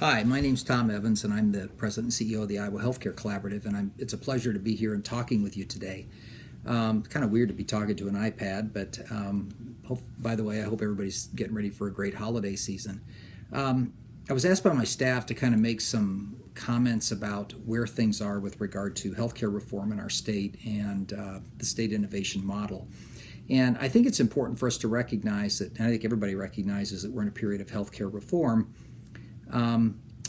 Hi, my name's Tom Evans, and I'm the President and CEO of the Iowa Healthcare Collaborative, and it's a pleasure to be here and talking with you today. Kind of weird to be talking to an iPad, but by the way, I hope everybody's getting ready for a great holiday season. I was asked by my staff to kind of make some comments about where things are with regard to healthcare reform in our state and the state innovation model. And I think it's important for us to recognize that, and I think everybody recognizes that we're in a period of healthcare reform.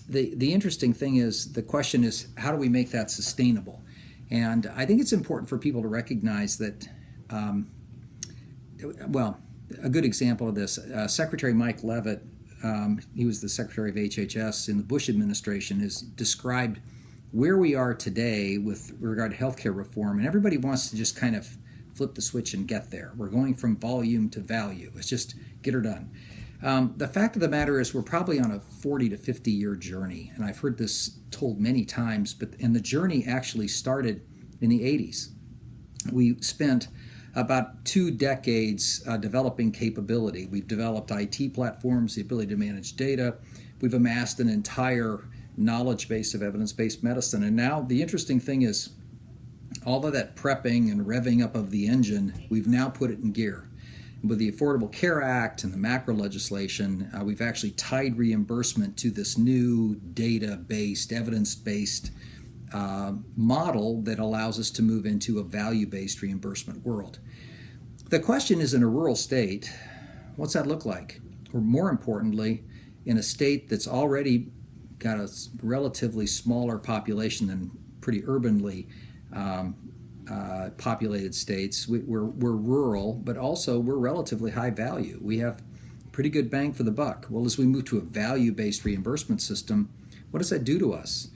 The interesting thing is, the question is, how do we make that sustainable? And I think it's important for people to recognize that, well, a good example of this, Secretary Mike Leavitt, he was the Secretary of HHS in the Bush administration, has described where we are today with regard to healthcare reform, and everybody wants to just kind of flip the switch and get there. We're going from volume to value. It's just get her done. The fact of the matter is we're probably on a 40 to 50 year journey, and I've heard this told many times, and the journey actually started in the 80s. We spent about 2 decades developing capability. We've developed IT platforms, the ability to manage data. We've amassed an entire knowledge base of evidence-based medicine, and now the interesting thing is all of that prepping and revving up of the engine, we've now put it in gear. With the Affordable Care Act and the macro legislation, we've actually tied reimbursement to this new data-based, evidence-based model that allows us to move into a value-based reimbursement world. The question is, in a rural state, what's that look like? Or more importantly, in a state that's already got a relatively smaller population than pretty urbanly populated states. We're rural, but also we're relatively high value. We have pretty good bang for the buck. Well, as we move to a value-based reimbursement system, what does that do to us?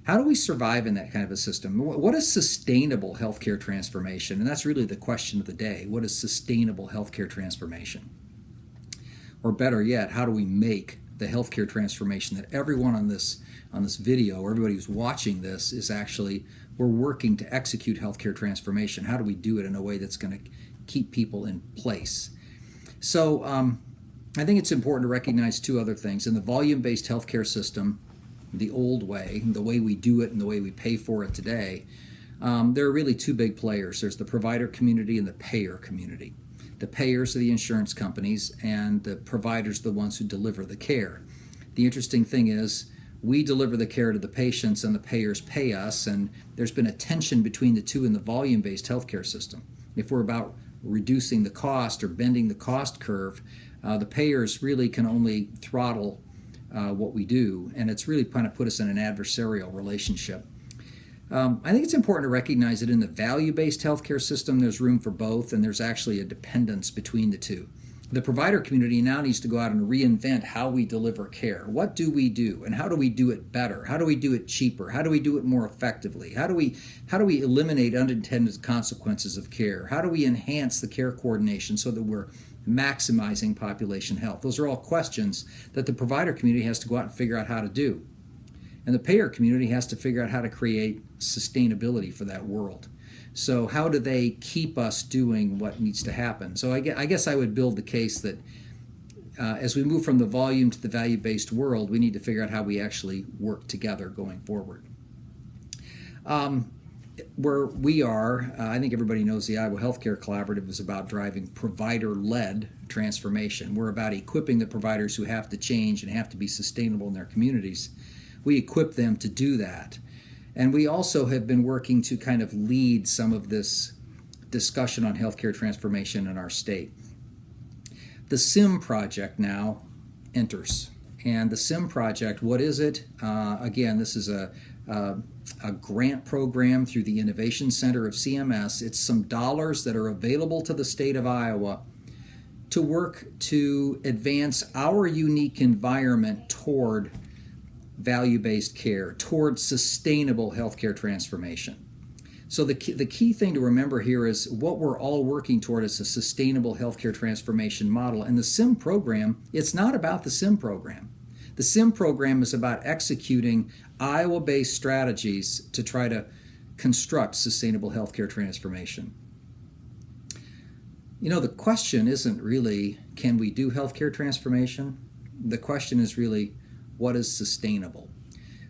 How do we survive in that kind of a system? What is sustainable healthcare transformation? And that's really the question of the day. What is sustainable healthcare transformation? Or better yet, how do we make the healthcare transformation that everyone on this video, or everybody who's watching this, is actually, we're working to execute healthcare transformation. How do we do it in a way that's going to keep people in place? So I think it's important to recognize 2 other things. In the volume-based healthcare system, the old way, the way we do it and the way we pay for it today, there are really 2 big players. There's the provider community and the payer community. The payers are the insurance companies, and the providers are the ones who deliver the care. The interesting thing is, we deliver the care to the patients and the payers pay us, and there's been a tension between the 2 in the volume-based healthcare system. If we're about reducing the cost or bending the cost curve, the payers really can only throttle what we do, and it's really kind of put us in an adversarial relationship. I think it's important to recognize that in the value-based healthcare system, there's room for both, and there's actually a dependence between the 2. The provider community now needs to go out and reinvent how we deliver care. What do we do, and how do we do it better? How do we do it cheaper? How do we do it more effectively? How do we eliminate unintended consequences of care? How do we enhance the care coordination so that we're maximizing population health? Those are all questions that the provider community has to go out and figure out how to do. And the payer community has to figure out how to create sustainability for that world. So how do they keep us doing what needs to happen? So I guess I would build the case that as we move from the volume to the value-based world, we need to figure out how we actually work together going forward. Where we are, I think everybody knows the Iowa Healthcare Collaborative is about driving provider-led transformation. We're about equipping the providers who have to change and have to be sustainable in their communities. We equip them to do that. And we also have been working to kind of lead some of this discussion on healthcare transformation in our state. The SIM project now enters. And the SIM project, what is it? Again, this is a grant program through the Innovation Center of CMS. It's some dollars that are available to the state of Iowa to work to advance our unique environment toward value-based care, towards sustainable healthcare transformation. So the key thing to remember here is what we're all working toward is a sustainable healthcare transformation model. And the SIM program, it's not about the SIM program. The SIM program is about executing Iowa-based strategies to try to construct sustainable healthcare transformation. You know, the question isn't really, can we do healthcare transformation? The question is really, what is sustainable.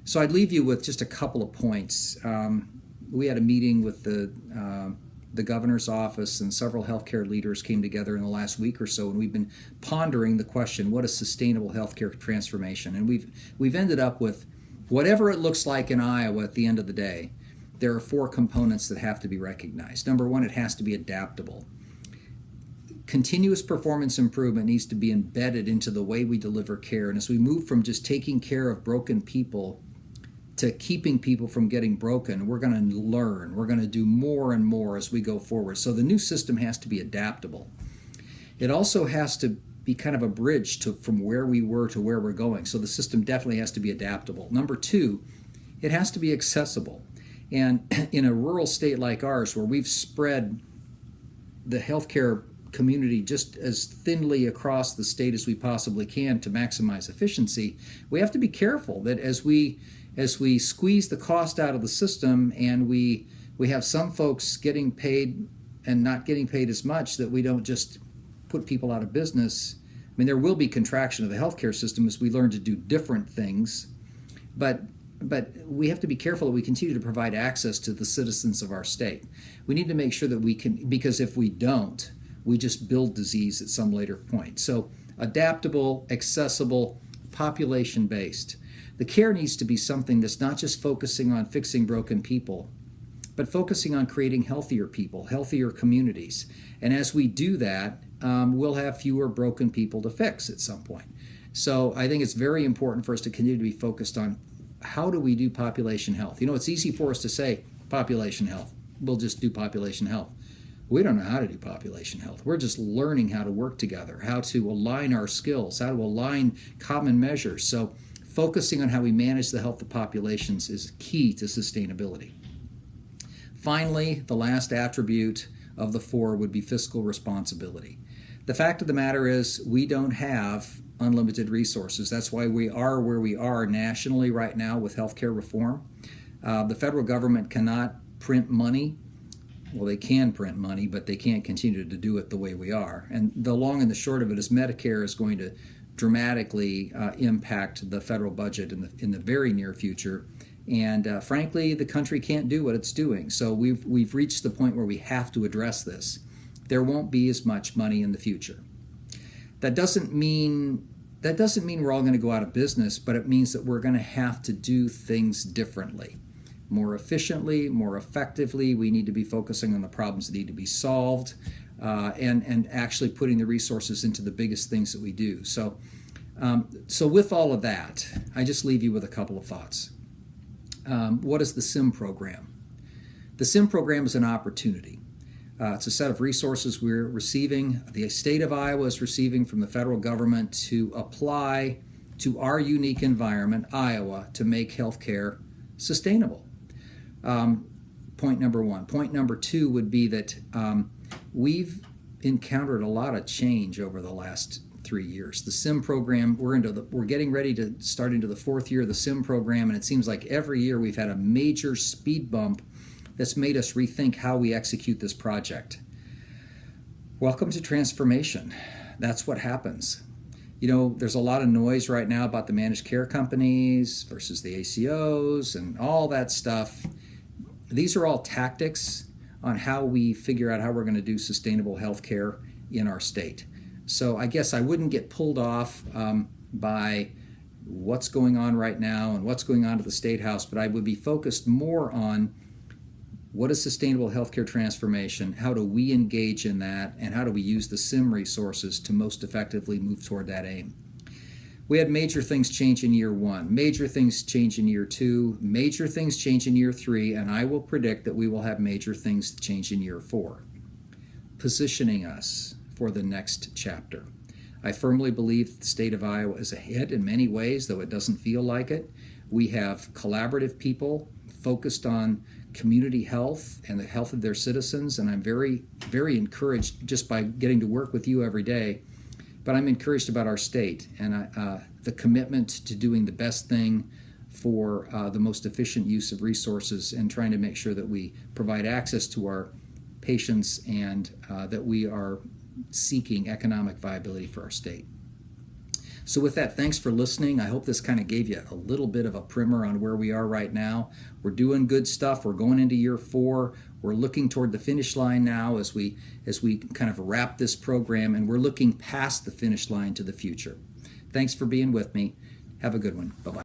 So I'd leave you with just a couple of points. We had a meeting with the governor's office, and several healthcare leaders came together in the last week or so, and we've been pondering the question, what is sustainable healthcare transformation? And we've ended up with whatever it looks like in Iowa at the end of the day. There are 4 components that have to be recognized. Number 1, it has to be adaptable. Continuous performance improvement needs to be embedded into the way we deliver care. And as we move from just taking care of broken people to keeping people from getting broken, we're going to learn. We're going to do more and more as we go forward. So the new system has to be adaptable. It also has to be kind of a bridge from where we were to where we're going. So the system definitely has to be adaptable. Number 2, it has to be accessible. And in a rural state like ours, where we've spread the healthcare community just as thinly across the state as we possibly can to maximize efficiency, we have to be careful that as we squeeze the cost out of the system and we have some folks getting paid and not getting paid as much, that we don't just put people out of business. I mean, there will be contraction of the healthcare system as we learn to do different things, but we have to be careful that we continue to provide access to the citizens of our state. We need to make sure that we can, because if we don't, we just build disease at some later point. So adaptable, accessible, population-based. The care needs to be something that's not just focusing on fixing broken people, but focusing on creating healthier people, healthier communities. And as we do that, we'll have fewer broken people to fix at some point. So I think it's very important for us to continue to be focused on how do we do population health. You know, it's easy for us to say population health. We'll just do population health. We don't know how to do population health. We're just learning how to work together, how to align our skills, how to align common measures. So focusing on how we manage the health of populations is key to sustainability. Finally, the last attribute of the 4 would be fiscal responsibility. The fact of the matter is we don't have unlimited resources. That's why we are where we are nationally right now with healthcare reform. The federal government cannot print money. Well, they can print money, but they can't continue to do it the way we are. And the long and the short of it is Medicare is going to dramatically impact the federal budget in the very near future. And frankly, the country can't do what it's doing. So we've reached the point where we have to address this. There won't be as much money in the future. That doesn't mean we're all going to go out of business, but it means that we're going to have to do things differently, more efficiently, more effectively. We need to be focusing on the problems that need to be solved, and actually putting the resources into the biggest things that we do. So with all of that, I just leave you with a couple of thoughts. What is the SIM program? The SIM program is an opportunity. It's a set of resources we're receiving, the state of Iowa is receiving from the federal government to apply to our unique environment, Iowa, to make healthcare sustainable. Point number 1. Point number 2 would be that we've encountered a lot of change over the last 3 years. The SIM program, we're getting ready to start into the 4th year of the SIM program, and it seems like every year we've had a major speed bump that's made us rethink how we execute this project. Welcome to transformation. That's what happens. You know, there's a lot of noise right now about the managed care companies versus the ACOs and all that stuff. These are all tactics on how we figure out how we're going to do sustainable health care in our state. So I guess I wouldn't get pulled off by what's going on right now and what's going on at the State House, but I would be focused more on what is sustainable healthcare transformation, how do we engage in that, and how do we use the SIM resources to most effectively move toward that aim. We had major things change in year 1, major things change in year 2, major things change in year 3, and I will predict that we will have major things change in year 4, positioning us for the next chapter. I firmly believe the state of Iowa is ahead in many ways, though it doesn't feel like it. We have collaborative people focused on community health and the health of their citizens, and I'm very, very encouraged just by getting to work with you every day. But I'm encouraged about our state and the commitment to doing the best thing for the most efficient use of resources and trying to make sure that we provide access to our patients and that we are seeking economic viability for our state. So with that, thanks for listening. I hope this kind of gave you a little bit of a primer on where we are right now. We're doing good stuff. We're going into year 4. We're looking toward the finish line now as we kind of wrap this program, and we're looking past the finish line to the future. Thanks for being with me. Have a good one. Bye-bye.